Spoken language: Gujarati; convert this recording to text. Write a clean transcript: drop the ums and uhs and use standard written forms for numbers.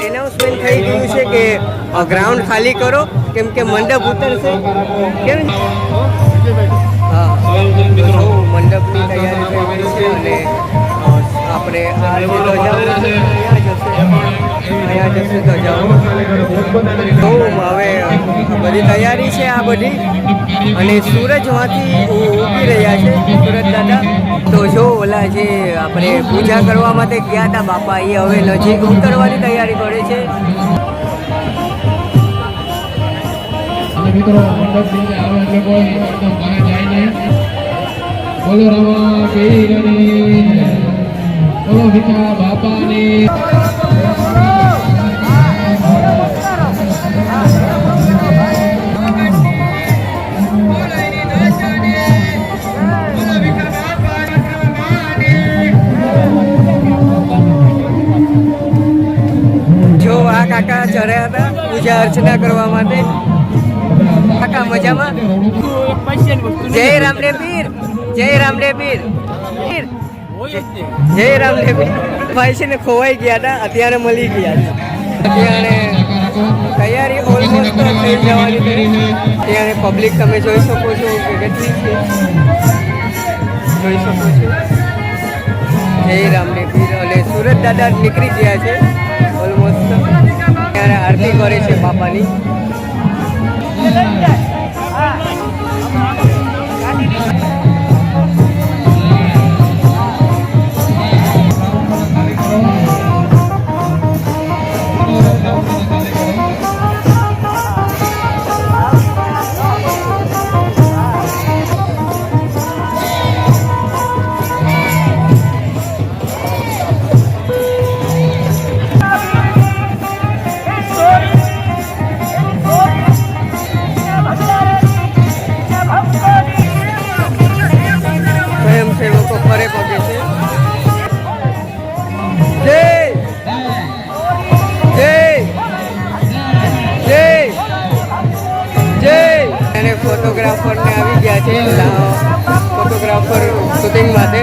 એનાઉન્સમેન્ટ થઈ ગયું છે કે ગ્રાઉન્ડ ખાલી કરો કેમ કે મંડપ ઉતરશે. કેમ? હા, મંડપની તૈયારી થઈ ગઈ છે અને આપણે આ જે ધજાઓ અહીંયા જશે ધજાઓ. હવે બધી તૈયારી છે આ બધી અને સૂરજમાંથી ઉગી રહ્યા છે સુરત દાદા. તો જો ઓલા જે આપણે પૂજા કરવા માટે ગયા હતા બાપા એ હવે નજીક ઉતરવાની તૈયારી કરે છે. મિત્રો મંડપ ની આવે એટલે કોઈ એકદમ બહાર જાય નહીં. બોલો રવા પીરની, બોલો ભીખા બાપાની. જો આ કાકા ચડ્યા હતા પૂજા અર્ચના કરવા માટે. કાકા મજામાં? જય રામદેવ પીર, જય રામદેવ પીર, જય રામદેવ પીર. ભાઈ છે ને ખોવાઈ ગયા હતા, અત્યારે મળી ગયા છે. અત્યારે તૈયારી ઓલમોસ્ટ થઈ જવાની છે. અત્યારે પબ્લિક તમે જોઈ શકો છો કે કેટલી છે, જોઈ શકો છો. જય રામદેવ પીર અને સુરત દાદા નીકળી ગયા છે ઓલમોસ્ટ. ત્યારે આરતી કરે છે બાપાની. સ્વયંસેવકો ફરે પગે છે. જય જય જય જય. અને ફોટોગ્રાફરને આવી ગયા છે, ફોટોગ્રાફર શૂટિંગ માટે.